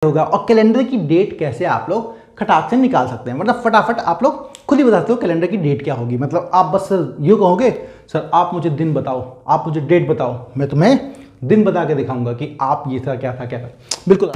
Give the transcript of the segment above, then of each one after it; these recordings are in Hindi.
होगा और कैलेंडर की डेट कैसे आप लोग खटाक से निकाल सकते हैं। मतलब फटाफट आप लोग खुद ही बताते हो कैलेंडर की डेट क्या होगी। मतलब आप बस सर यूँ कहोगे, सर आप मुझे दिन बताओ, आप मुझे डेट बताओ, मैं तुम्हें दिन बता के दिखाऊंगा कि आप ये था क्या था क्या था। बिल्कुल।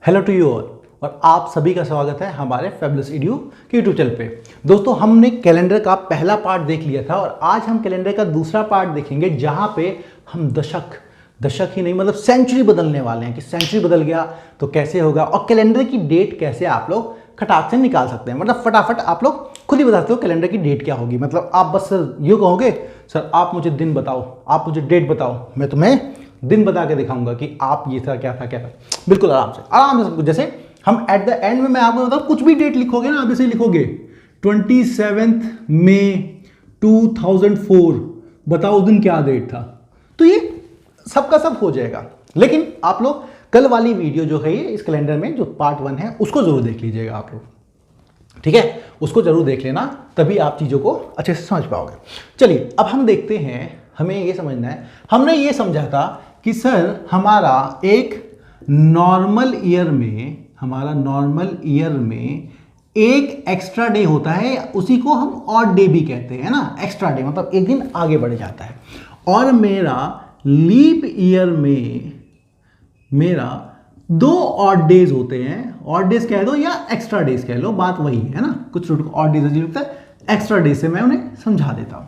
हेलो टू यू ऑल और आप सभी का स्वागत है हमारे फैबुलस एडू के यूट्यूब चैनल पे। दोस्तों, हमने कैलेंडर का पहला पार्ट देख लिया था और आज हम कैलेंडर का दूसरा पार्ट देखेंगे जहां पे हम दशक ही नहीं मतलब सेंचुरी बदलने वाले हैं कि सेंचुरी बदल गया तो कैसे होगा और कैलेंडर की डेट कैसे आप लोग खटाक से निकाल सकते हैं। मतलब फटाफट आप लोग खुद ही बताते हो कैलेंडर की डेट क्या होगी। मतलब आप बस सर यूँ कहोगे, सर आप मुझे दिन बताओ, आप मुझे डेट बताओ, मैं तुम्हें दिन बता के दिखाऊंगा कि आप ये था क्या था क्या था। बिल्कुल आराम से सब कुछ। जैसे हम एट द एंड में मैं आपको बताऊं, कुछ भी डेट लिखोगे ना, आप इसे लिखोगे 27 मई 2004, बताओ उस दिन क्या डेट था, तो ये सबका सब हो जाएगा। लेकिन आप लोग कल वाली वीडियो जो है ये इस कैलेंडर में जो पार्ट 1 है उसको जरूर देख लीजिएगा आप लोग, ठीक है, उसको जरूर देख लेना, तभी आप चीजों को अच्छे से समझ पाओगे। चलिए अब हम देखते हैं, हमें ये समझना है, हमने ये समझा था कि सर हमारा एक नॉर्मल ईयर में एक एक्स्ट्रा डे होता है, उसी को हम ऑड डे भी कहते हैं ना। एक्स्ट्रा डे मतलब एक दिन आगे बढ़ जाता है। और मेरा लीप ईयर में मेरा 2 ऑड डेज होते हैं। ऑड डेज कह दो या एक्स्ट्रा डेज कह लो, बात वही है ना। कुछ ऑड डेज अजीब लगता है, एक्स्ट्रा डे से मैं उन्हें समझा देता हूं।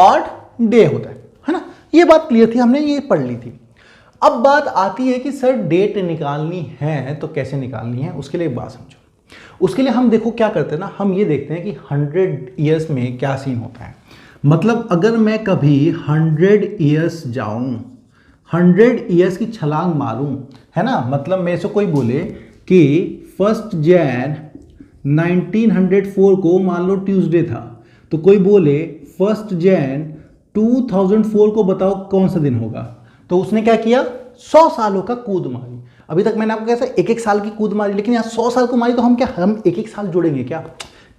ऑड डे होता है ना। ये बात क्लियर थी, हमने ये पढ़ ली थी। अब बात आती है कि सर डेट निकालनी है तो कैसे निकालनी है, उसके लिए एक बात समझो। उसके लिए हम देखो क्या करते हैं ना, हम ये देखते हैं कि 100 ईयर्स में क्या सीन होता है। मतलब अगर मैं कभी 100 ईयर्स जाऊं, 100 ईयर्स की छलांग मारूं, है ना। मतलब मेरे से कोई बोले कि 1 जनवरी 1904 को मान लो ट्यूसडे था, तो कोई बोले 1 जनवरी 2004 को बताओ कौन सा दिन होगा, तो उसने क्या किया, 100 सालों का कूद मारी। अभी तक मैंने आपको कैसा एक साल की कूद मारी, लेकिन यहाँ 100 साल को मारी, तो हम क्या हम एक साल जोड़ेंगे क्या?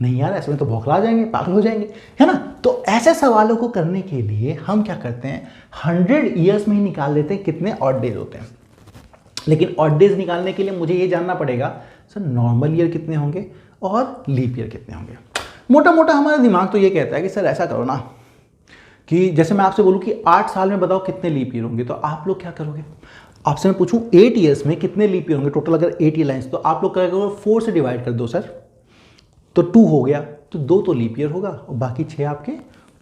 नहीं यार, ऐसे में तो बौखला जाएंगे, पागल हो जाएंगे, है ना। तो ऐसे सवालों को करने के लिए हम क्या करते हैं, 100 ईयर्स में ही निकाल लेते हैं कितने ऑड डेज होते हैं। लेकिन ऑड डेज निकालने के लिए मुझे ये जानना पड़ेगा सर नॉर्मल ईयर कितने होंगे और लीप ईयर कितने होंगे। मोटा मोटा हमारा दिमाग तो ये कहता है कि सर ऐसा करो ना, कि जैसे मैं आपसे बोलूं कि 8 साल में बताओ कितने लीप ईयर होंगे, तो आप लोग क्या करोगे। आपसे मैं पूछूं 8 ईयर्स में कितने लीप ईयर होंगे, टोटल अगर 8 ईयर लाइन्स, तो आप लोग क्या करोगे, 4 से डिवाइड कर दो सर, तो 2 हो गया, तो 2 तो लीप ईयर होगा और बाकी 6 आपके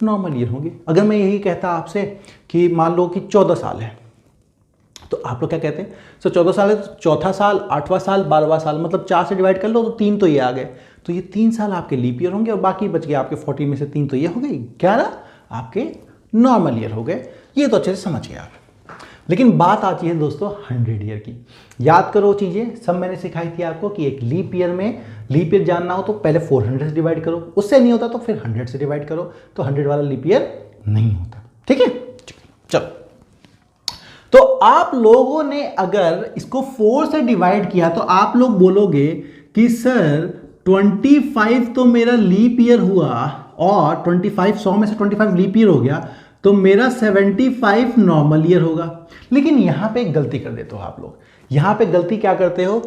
नॉर्मल ईयर होंगे। अगर मैं यही कहता आपसे कि मान लो कि 14 साल है, तो आप लोग क्या कहते हैं, सर 14 साल है तो चौथा साल, 8वां साल, 12वां साल, मतलब 4 से डिवाइड कर लो तो 3 तो ये आ गए, तो ये 3 साल आपके लीप ईयर होंगे और बाकी बच गए आपके 40 में से 3 तो ये हो गए, 11 आपके नॉर्मल ईयर हो गए। ये तो अच्छे से समझ गए आप। लेकिन बात आती है दोस्तों 100 ईयर की। याद करो चीजें, सब मैंने सिखाई थी आपको कि एक लीप ईयर जानना हो तो पहले 400 से डिवाइड करो, उससे नहीं होता तो फिर 100 से डिवाइड करो, तो 100 वाला लीप ईयर नहीं होता, ठीक है। चलो, तो आप लोगों ने अगर इसको 4 से डिवाइड किया तो आप लोग बोलोगे कि सर 25 तो मेरा लीप ईयर हुआ और 25 100 में से 25 लीप ईयर हो गया, तो मेरा 75 नॉर्मल ईयर होगा। लेकिन यहां पे एक गलती कर देते हो आप लोग। यहां पे गलती क्या करते हो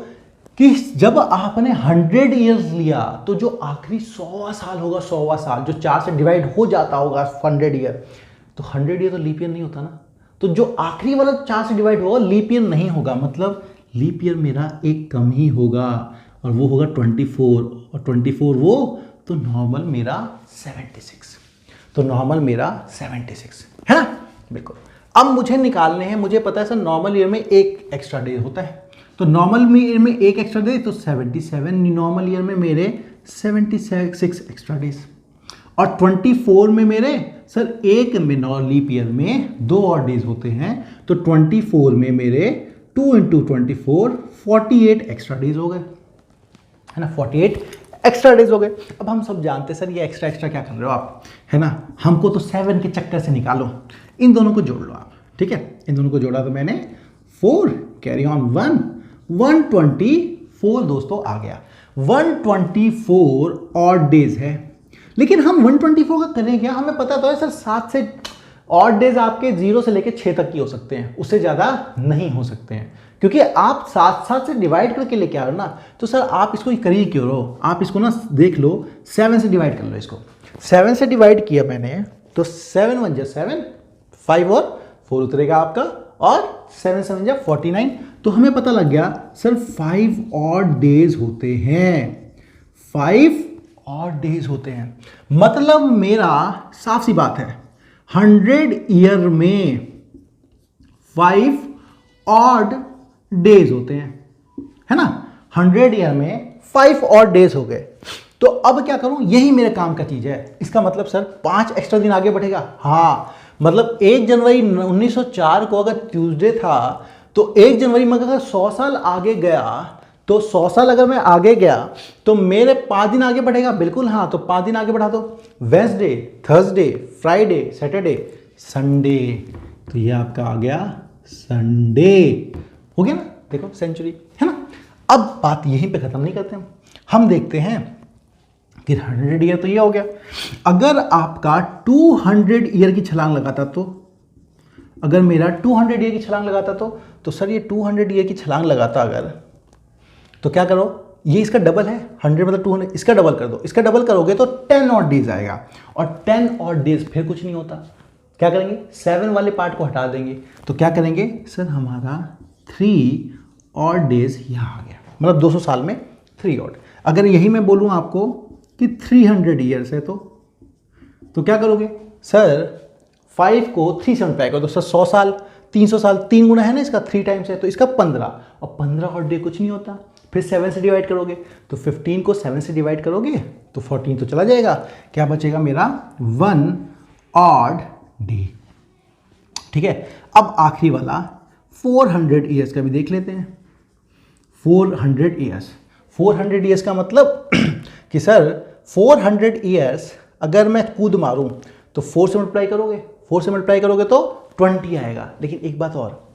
कि जब आपने 100 ईयर्स लिया तो जो आखिरी 100वां साल होगा, 100वां साल जो 4 से डिवाइड हो जाता होगा 100 ईयर, तो 100 ईयर तो लीप ईयर नहीं होता ना। तो जो आखिरी वाला 4 से डिवाइड होगा लीप ईयर नहीं होगा, मतलब लीप ईयर मेरा एक कम ही होगा और वो होगा 24, और 24 वो तो नॉर्मल मेरा 76, तो नॉर्मल मेरा 76 है ना। बिल्कुल। अब मुझे निकालने हैं, मुझे पता है सर नॉर्मल ईयर में एक एक्स्ट्रा डे होता है, तो नॉर्मल ईयर में एक एक्स्ट्रा डे तो 77, नॉर्मल ईयर में मेरे 76 एक्स्ट्रा डेज, और 24 में मेरे सर एक में लीप ईयर में 2 और डेज होते हैं, तो 24 में मेरे 2 × 24 48 एक्स्ट्रा डेज हो गए, है ना। 48 एक्स्ट्रा डेज हो गए। अब हम सब जानते हैं सर ये एक्स्ट्रा क्या कर रहे हो आप, है ना। हमको तो 7 के चक्कर से निकालो, इन दोनों को जोड़ लो आप, ठीक है। इन दोनों को जोड़ा तो मैंने 4 कैरी ऑन 124 दोस्तों आ गया। 124 ऑड डेज है, लेकिन हम 124 का करें क्या, हमें पता तो है सर 7 से ऑड डेज आपके 0 से लेके 6 तक की हो सकते हैं, उससे ज़्यादा नहीं हो सकते हैं, क्योंकि आप 7 से डिवाइड करके लेके आ रहे हो ना। तो सर आप इसको करिए क्यों रहो, आप इसको ना देख लो 7 से डिवाइड कर लो इसको। 7 से डिवाइड किया मैंने तो 7 1 7, 5 और 4 उतरेगा आपका, और 7 7 49। तो हमें पता लग गया सर 5 ऑड डेज होते हैं, 5 ऑड डेज होते हैं। मतलब मेरा साफ सी बात है 100 ईयर में 5 ऑड डेज होते हैं, है ना। 100 ईयर में 5 ऑड डेज हो गए। तो अब क्या करूं, यही मेरे काम का चीज है। इसका मतलब सर 5 एक्स्ट्रा दिन आगे बढ़ेगा। हाँ, मतलब 1 जनवरी 1904 को अगर ट्यूसडे था तो 1 जनवरी में अगर 100 साल आगे गया, तो 100 साल अगर मैं आगे गया तो मेरे 5 दिन आगे बढ़ेगा। बिल्कुल हाँ, तो 5 दिन आगे बढ़ा दो, Wednesday, Thursday, Friday, Saturday, Sunday. तो ये आपका आ गया संडे, हो गया ना। देखो सेंचुरी, है ना। अब बात यहीं पे खत्म नहीं करते हम देखते हैं कि 100 ईयर तो ये हो गया। अगर आपका 200 ईयर की छलांग लगाता तो, अगर मेरा 200 ईयर की छलांग लगाता तो सर ये 200 ईयर की छलांग लगाता अगर, तो क्या करो, ये इसका डबल है, 100 मतलब 200, इसका डबल कर दो। इसका डबल करोगे तो 10 ऑड डेज आएगा, और 10 ऑड डेज फिर कुछ नहीं होता। क्या करेंगे, 7 वाले पार्ट को हटा देंगे, तो क्या करेंगे सर, हमारा 3 ऑड डेज यहाँ आ गया, मतलब 200 साल में 3 ऑड। अगर यही मैं बोलूँ आपको कि 300 ईयर्स है तो क्या करोगे सर, 5 को 3 से मल्टीप्लाई करो तो सर 100 साल, 300 साल, 3 गुना है ना इसका, 3 टाइम्स है तो इसका 15, और 15 ऑड डे कुछ नहीं होता। फिर 7 से डिवाइड करोगे तो 15 को 7 से डिवाइड करोगे तो 14 तो चला जाएगा, क्या बचेगा मेरा 1 ऑड डे। ठीक है, अब आखिरी वाला 400 ईयर्स का भी देख लेते हैं। 400 ईयर्स, 400 ईयर्स का मतलब कि सर 400 ईयर्स अगर मैं कूद मारूं तो 4 से मल्टीप्लाई करोगे, 4 से मल्टीप्लाई करोगे तो 20 आएगा। लेकिन एक बात और,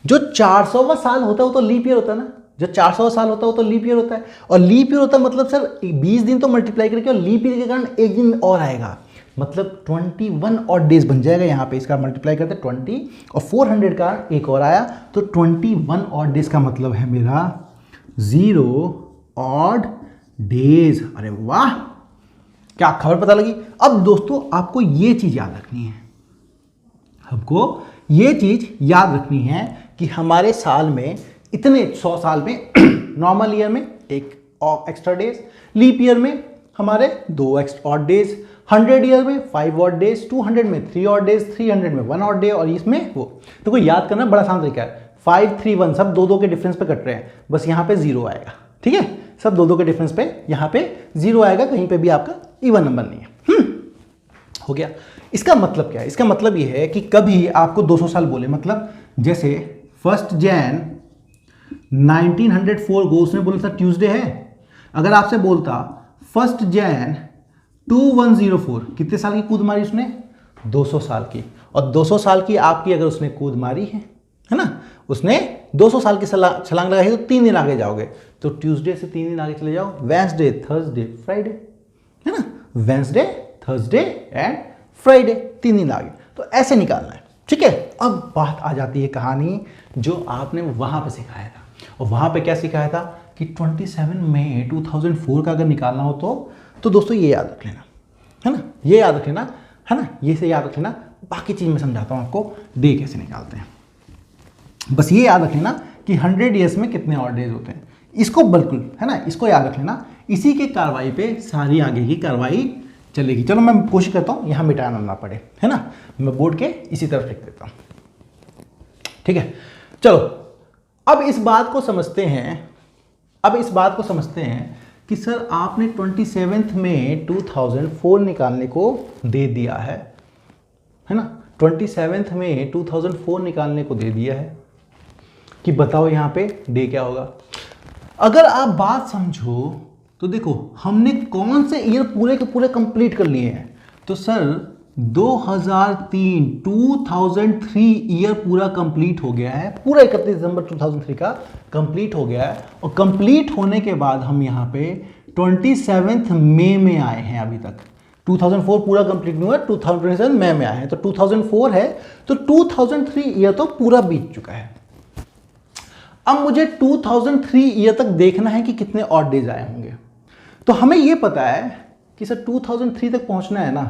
जो 400वां साल होता है वो तो लीप ईयर होता है ना, जो 400वां साल होता है वो तो लीप ईयर होता है, और लीप ईयर होता है मतलब सर 20 दिन तो मल्टीप्लाई करके और लीप ईयर के कारण एक दिन और आएगा, मतलब 21 ऑड डेज बन जाएगा। यहाँ पे इसका मल्टीप्लाई करते 20 और 400 का एक और आया तो 21 ऑड डेज का मतलब है मेरा 0 ऑड डेज। अरे वाह, क्या खबर पता लगी। अब दोस्तों आपको ये चीज याद रखनी है, आपको ये चीज याद रखनी है कि हमारे साल में इतने 100 साल में नॉर्मल ईयर में एक एक्स्ट्रा डेज, लीप ईयर में हमारे 2 ऑड डेज, 100 ईयर में 5 ऑड डेज, 200 में 3 ऑड डेज, 300 में 1 ऑड डे, और इसमें वो। तो कोई याद करना बड़ा आसान तरीका है, 5 3 1 सब 2 2 के डिफरेंस पे कट रहे हैं, बस यहाँ पे 0 आएगा। ठीक है, सब 2 2 के डिफरेंस पे यहाँ पे 0 आएगा, कहीं पे भी आपका इवन नंबर नहीं है। हो गया। इसका मतलब क्या है, इसका मतलब ये है कि कभी आपको 200 साल बोले, मतलब जैसे 1 जैन 1904 को उसने बोला था ट्यूसडे है, अगर आपसे बोलता 1 जैन 2104, कितने साल की कूद मारी उसने, 200 साल की, और 200 साल की आपकी अगर उसने कूद मारी है ना, उसने 200 साल की छलांग लगाई तो 3 दिन आगे जाओगे, तो ट्यूसडे से 3 दिन आगे चले जाओ, वेडनेसडे, थर्सडे, फ्राइडे, है ना, वेडनेसडे, थर्सडे एंड फ्राइडे, 3 दिन आगे। तो ऐसे निकालना है। ठीक है, अब बात आ जाती है कहानी जो आपने वहां पे सिखाया था, और वहां पे क्या सिखाया था कि 27 मई 2004 का अगर निकालना हो तो दोस्तों ये याद रख लेना, है ना, ये याद रख लेना, है ना, ये से याद रख लेना। बाकी चीज मैं समझाता हूं आपको, डे कैसे निकालते हैं। बस ये याद रख लेना कि 100 ईयर्स में कितने ऑड डेज होते हैं, इसको बिल्कुल, है ना, इसको याद रख लेना। इसी के कार्रवाई पे सारी आगे की कार्रवाई चलेगी। चलो मैं कोशिश करता हूं यहां मिटाना ना पड़े, है ना, मैं बोर्ड के इसी तरफ लिख देता हूं। ठीक है, चलो अब इस बात को समझते हैं, कि सर आपने 27 में 2004 निकालने को दे दिया है ना, 27 में 2004 निकालने को दे दिया है कि बताओ यहां पे डे क्या होगा। अगर आप बात समझो तो देखो हमने कौन से ईयर पूरे के पूरे कंप्लीट कर लिए हैं, तो सर 2003 ईयर पूरा कंप्लीट हो गया है, पूरा 31 दिसंबर 2003 का कंप्लीट हो गया है, और कंप्लीट होने के बाद हम यहाँ पे 27 मई में आए हैं अभी तक। 2004 पूरा कंप्लीट नहीं हुआ, 2027 में आए हैं, तो 2004 है, तो 2003 ईयर तो पूरा बीत चुका है। अब मुझे 2003 ईयर तक देखना है कि कितने ऑड डेज आए होंगे। तो हमें ये पता है कि सर 2003 तक पहुंचना है ना,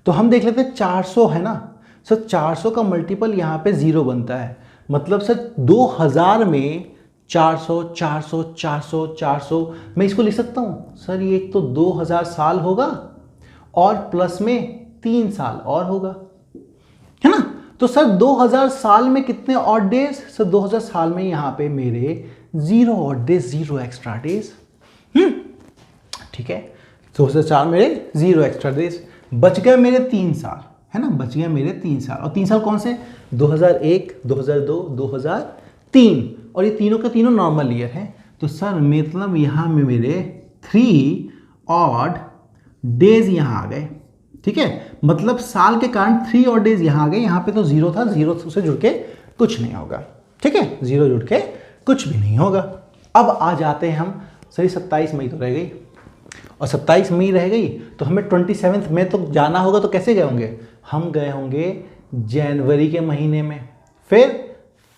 तो हम देख लेते हैं 400 है ना सर, 400 का मल्टीपल यहाँ पे 0 बनता है, मतलब सर 2000 में 400 400 400 400, मैं इसको लिख सकता हूँ सर, ये एक तो 2000 साल होगा और प्लस में 3 साल और होगा, है ना। तो सर 2000 साल में कितने ऑड डेज, सर 2000 साल में यहाँ पे मेरे 0 ऑड डेज, 0 एक्स्ट्रा डेज, ठीक है। 2004 मेरे 0 एक्स्ट्रा डेज, बच गए मेरे 3 साल, है ना, बच गए मेरे 3 साल। और 3 साल कौन से, 2001 2002 2003, और ये तीनों के तीनों नॉर्मल ईयर हैं। तो सर मतलब यहाँ में मेरे 3 ऑड डेज यहाँ आ गए, ठीक है, मतलब साल के कारण 3 ऑड डेज यहाँ आ गए। यहाँ पे तो 0 था, 0 से जुड़ के कुछ नहीं होगा, ठीक है, 0 जुड़ के कुछ भी नहीं होगा। अब आ जाते हैं हम, सही 27 मई तो रह गई, और 27 मई रह गई, तो हमें 27 में तो जाना होगा, तो कैसे गए होंगे, हम गए होंगे जनवरी के महीने में, फिर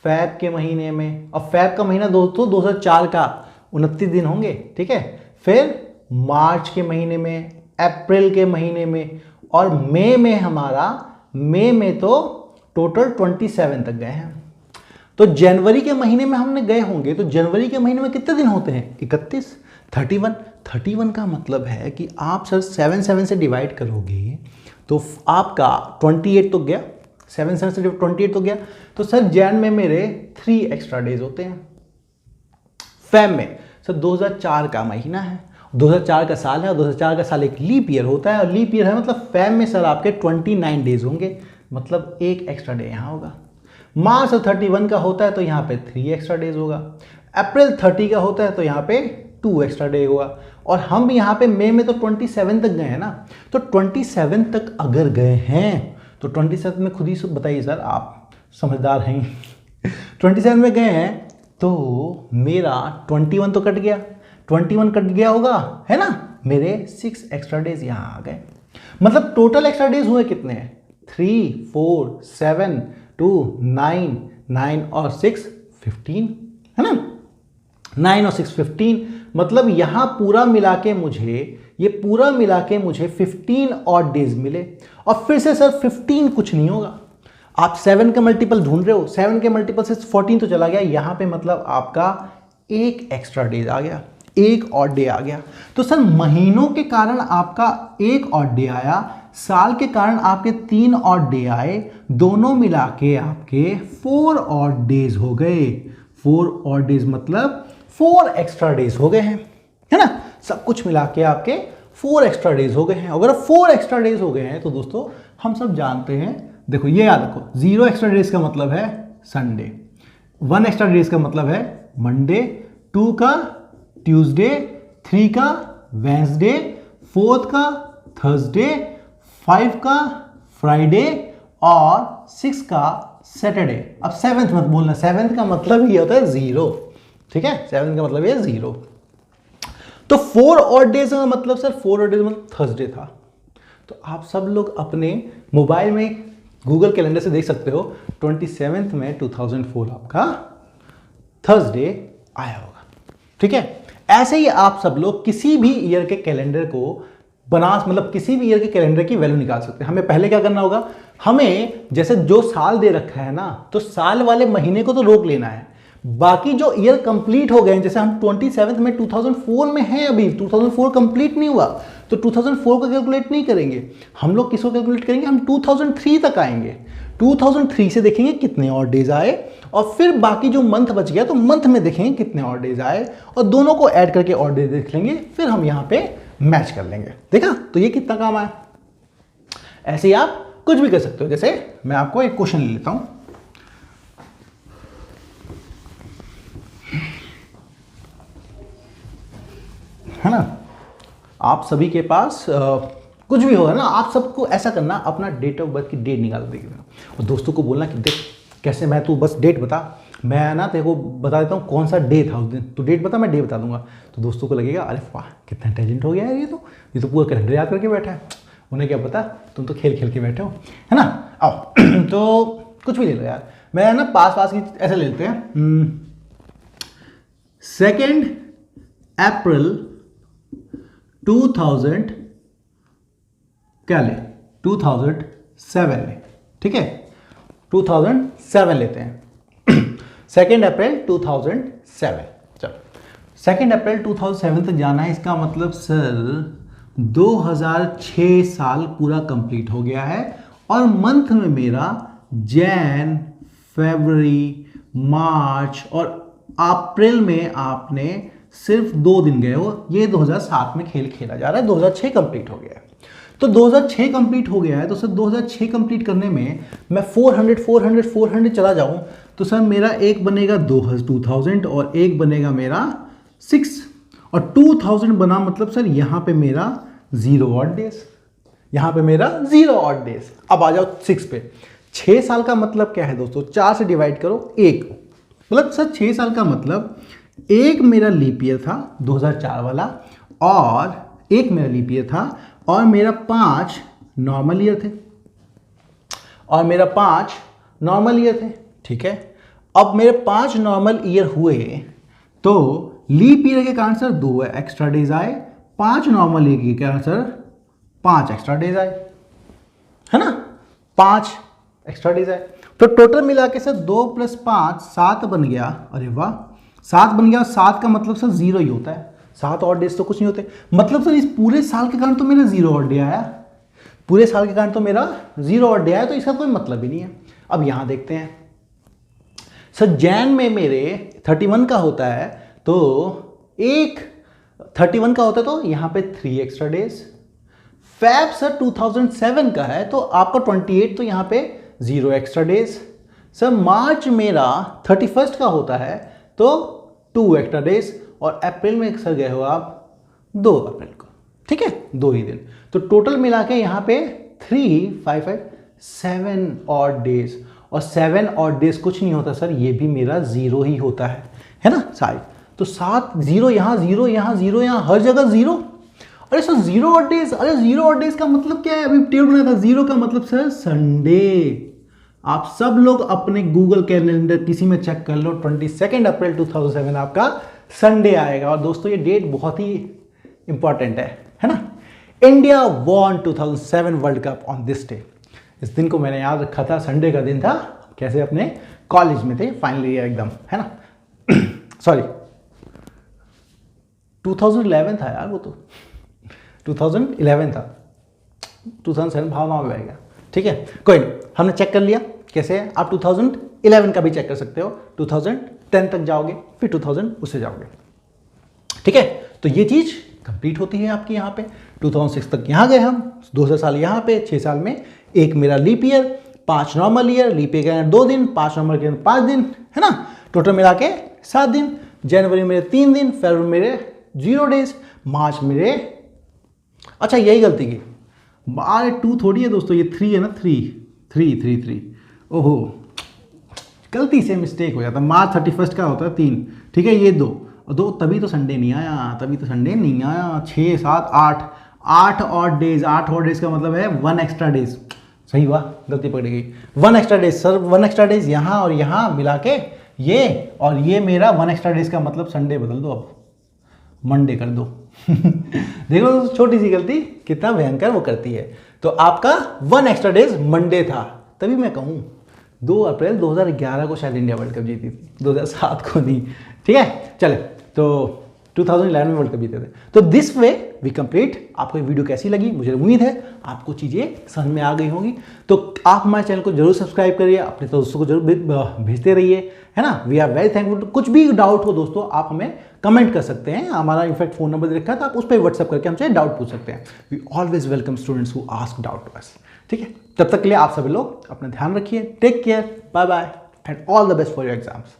फैब के महीने में, और फैब का महीना दोस्तों 2004 का 29 दिन होंगे, ठीक है, फिर मार्च के महीने में, अप्रैल के महीने में, और मई में हमारा, मई में तो टोटल 27 तक गए हैं। तो जनवरी के महीने में हमने गए होंगे, तो जनवरी के महीने में कितने दिन होते हैं, 31, 31 का मतलब है कि आप सर 7 से डिवाइड करोगे तो आपका 28 तो गया, 7 से 28 तो गया। तो सर जैन में मेरे 3 एक्स्ट्रा डेज होते हैं। फेब में सर 2004 का महीना है, 2004 का साल है, और 2004 का साल एक लीप ईयर होता है, और लीप ईयर है मतलब फेब में सर आपके 29 डेज होंगे, मतलब एक एक्स्ट्रा डे यहाँ होगा। मार्च 31 का होता है तो यहाँ पे 3 एक्स्ट्रा डेज होगा। अप्रैल 30 का होता है तो यहाँ पे 2 एक्स्ट्रा डे होगा। और हम यहाँ पे मई में तो 27 तक गए हैं ना, तो 27 तक अगर गए हैं तो 27 में खुद ही बताइए सर, आप समझदार हैं 27 में गए हैं तो मेरा 21 तो कट गया, 21 कट गया होगा, है ना, मेरे 6 एक्स्ट्रा डेज यहाँ आ गए। मतलब टोटल एक्स्ट्रा डेज हुए कितने हैं, 3 4 7 2 9 9 और 6 15, है ना, 9 और 6 15, मतलब यहां पूरा मिला के मुझे, ये पूरा मिला के मुझे 15 ऑड डेज मिले। और फिर से सर 15 कुछ नहीं होगा, आप 7 के मल्टीपल ढूंढ रहे हो, 7 के मल्टीपल से 14 तो चला गया, यहां पे मतलब आपका एक एक्स्ट्रा डेज आ गया, एक ऑड डे आ गया। तो सर महीनों के कारण आपका एक ऑड डे आया, साल के कारण आपके 3 ऑड डे आए, दोनों मिला के आपके 4 ऑड डेज हो गए। 4 ऑड डेज मतलब 4 एक्स्ट्रा डेज हो गए हैं, है ना, सब कुछ मिला के आपके 4 एक्स्ट्रा डेज हो गए हैं। अगर 4 एक्स्ट्रा डेज हो गए हैं तो दोस्तों हम सब जानते हैं, देखो ये याद रखो, 0 एक्स्ट्रा डेज का मतलब है संडे, 1 एक्स्ट्रा डेज का मतलब है मंडे, 2 का ट्यूसडे, 3 का वेंसडे, 4 का थर्सडे, 5 का फ्राइडे और 6 का सैटरडे। अब 7th मत बोलना, 7th का मतलब ये होता है 0, ठीक है, 7th का मतलब ये 0। तो 4 ऑड डेज का मतलब सर 4 ऑड डेज मतलब थर्सडे था। तो आप सब लोग अपने मोबाइल में गूगल कैलेंडर से देख सकते हो 27 में 2004 आपका थर्सडे आया होगा, ठीक है। ऐसे ही आप सब लोग किसी भी ईयर के कैलेंडर को बना, मतलब किसी भी ईयर के कैलेंडर की वैल्यू निकाल सकते हैं। हमें पहले क्या करना होगा, हमें जैसे जो साल दे रखा है ना, तो साल वाले महीने को तो रोक लेना है, बाकी जो ईयर कंप्लीट हो गए, जैसे हम 27 में 2004 में हैं, अभी 2004 कंप्लीट नहीं हुआ, तो 2004 को कैलकुलेट नहीं करेंगे हम लोग, किसको कैलकुलेट करेंगे, हम 2003 तक आएंगे, 2003 से देखेंगे कितने और डेज आए, और फिर बाकी जो मंथ बच गया तो मंथ में देखेंगे कितने और डेज आए, और दोनों को ऐड करके और डेज देख लेंगे, फिर हम यहाँ पे मैच कर लेंगे। देखा, तो ये कितना काम आया। ऐसे ही आप कुछ भी कर सकते हो। जैसे मैं आपको एक क्वेश्चन ले लेता हूं, है ना, आप सभी के पास कुछ भी होगा ना, आप सबको ऐसा करना, अपना डेट ऑफ बर्थ की डेट निकाल देंगे और दोस्तों को बोलना कि देख कैसे, मैं तू बस डेट बता, मैं ना तेरे को बता देता हूँ कौन सा डे था उस दिन, तू डेट बता मैं डे बता दूंगा। तो दोस्तों को लगेगा अरे वाह कितना इंटेलिजेंट हो गया है ये तो पूरा कैलेंडर याद करके बैठा है। उन्हें क्या पता, तुम तो खेल खेल के बैठे हो, है ना। आओ तो कुछ भी ले लो यार, मैं ना पास की ऐसे ले लेते हैं। 2 अप्रैल 2000 क्या ले, 2007 ले, ठीक है, 2007 लेते हैं। 2 अप्रैल 2007, चलो 2 अप्रैल 2007 तक जाना है, इसका मतलब सर 2006 साल पूरा कंप्लीट हो गया है। और मंथ में मेरा जैन, फरवरी, मार्च और अप्रैल में आपने सिर्फ 2 दिन गए हो, ये 2007 में खेल खेला जा रहा है, 2006 कंप्लीट हो गया है। तो 2006 कंप्लीट हो गया है, तो सर 2006 कंप्लीट करने में मैं 400 चला जाऊं तो सर मेरा एक बनेगा 2000 और एक बनेगा मेरा 6, और 2000 बना मतलब सर यहाँ पे मेरा 0 ऑड डेज, यहाँ पे मेरा 0 ऑड डेज। अब आ जाओ 6 पे। 6 साल का मतलब क्या है दोस्तों, 4 से डिवाइड करो 1, मतलब सर 6 साल का मतलब एक मेरा लीप ईयर था 2004 वाला, और एक मेरा लीप ईयर था, और मेरा 5 नॉर्मल ईयर थे, और मेरा 5 नॉर्मल ईयर थे, ठीक है। अब मेरे 5 नॉर्मल ईयर हुए तो लीप ईयर के कारण सर 2 एक्स्ट्रा डेज आए, 5 नॉर्मल ईयर के कारण सर 5 एक्स्ट्रा डेज आए, है ना, 5 एक्स्ट्रा डेज आए। तो टोटल मिला के सर 2 + 5 7 बन गया। अरे वाह, 7 बन गया। 7 का मतलब सर 0 ही होता है, 7 ऑड डेज तो कुछ नहीं होते। मतलब सर इस पूरे साल के कारण तो मेरा 0 ऑड डे आया, पूरे साल के कारण तो मेरा 0 ऑड डे आया, तो इसका कोई मतलब ही नहीं है। अब यहां देखते हैं सर, जैन में मेरे 31 का होता है, तो एक 31 का होता है तो यहां पे 3 एक्स्ट्रा डेज। फैब सर 2007 का है, तो आपका 28 तो यहां पे 0 एक्स्ट्रा डेज। सर मार्च मेरा 31 का होता है, तो 2 एक्स्ट्रा डेज, और अप्रैल में सर गए हो आप 2 अप्रैल को, ठीक है, 2 ही दिन। तो टोटल मिला के यहाँ पे 3 5 5 7 ऑड डेज, और 7 ऑड डेज कुछ नहीं होता सर, ये भी मेरा 0 ही होता है ना साइड। तो 7 0 यहाँ 0 यहाँ 0 यहाँ हर जगह 0। अरे सर 0 ऑड डेज, अरे 0 ऑड डेज का मतलब क्या है, अभी टेबल बनाया था। 0 का मतलब सर संडे। आप सब लोग अपने गूगल कैलेंडर किसी में चेक कर लो, 22 अप्रैल 2007 आपका संडे आएगा। और दोस्तों ये डेट बहुत ही इंपॉर्टेंट है ना। India won 2007 world cup on this day. इस दिन को मैंने याद रखा था, संडे का दिन था, कैसे अपने कॉलेज में थे, फाइनल ईयर एकदम, है ना। सॉरी 2011 था यार, वो तो 2011 था, 2007 भावना में बह गया, ठीक है, कोई नहीं, हमने चेक कर लिया कैसे है। आप 2011 का भी चेक कर सकते हो, 2010 तक जाओगे, फिर 2000 उससे जाओगे, ठीक है। तो ये चीज कंप्लीट होती है आपकी यहाँ पे। 2006 तक यहाँ गए हम, 2000 साल यहाँ पे, 6 साल में एक मेरा leap year, 5 normal year, leap year के 2 दिन, 5 नॉर्मल के 5 दिन, है ना, टोटल मिला के 7 दिन। जनवरी मेरे 3 दिन, फरवरी मेरे 0 डेज, मार्च मेरे, अच्छा यही गलती की, 2 थोड़ी है दोस्तों, ये 3 है ना, 3 ओहो गलती से मिस्टेक हो जाता। मार्च 31 का होता है 3, ठीक है, ये 2 तभी तो संडे नहीं आया, 6 7 8 ऑड डेज। 8 ऑड डेज का मतलब है 1 एक्स्ट्रा डेज, सही हुआ, गलती पकड़ी गई। 1 extra days sir, 1 extra days यहाँ और यहाँ मिला के ये, और ये मेरा 1 एक्स्ट्रा डेज का मतलब संडे बदल दो, अब मंडे कर दो। देखो छोटी सी गलती कितना भयंकर वो करती है। तो आपका 1 एक्स्ट्रा डेज मंडे था, तभी मैं कहूँ 2 अप्रैल 2011 को शायद इंडिया वर्ल्ड कप जीती थी, 2007 को नहीं, ठीक है। चले, तो 2011 में वर्ल्ड कप जीते थे। तो दिस वे वी कंप्लीट। आपको ये वीडियो कैसी लगी, मुझे उम्मीद है आपको चीज़ें समझ में आ गई होंगी। तो आप हमारे चैनल को जरूर सब्सक्राइब करिए, अपने दोस्तों को जरूर भेजते रहिए, है ना। We are very thankful. कुछ भी डाउट हो दोस्तों, आप हमें कमेंट कर सकते हैं, हमारा इनफैक्ट फ़ोन नंबर दे रखा है, तो आप उस पर व्हाट्सअप करके हमसे डाउट पूछ सकते हैं। We always welcome students who ask doubt to us, ठीक है। तब तक के लिए आप सभी लोग अपना ध्यान रखिए, take care, bye bye and all the best for your exams.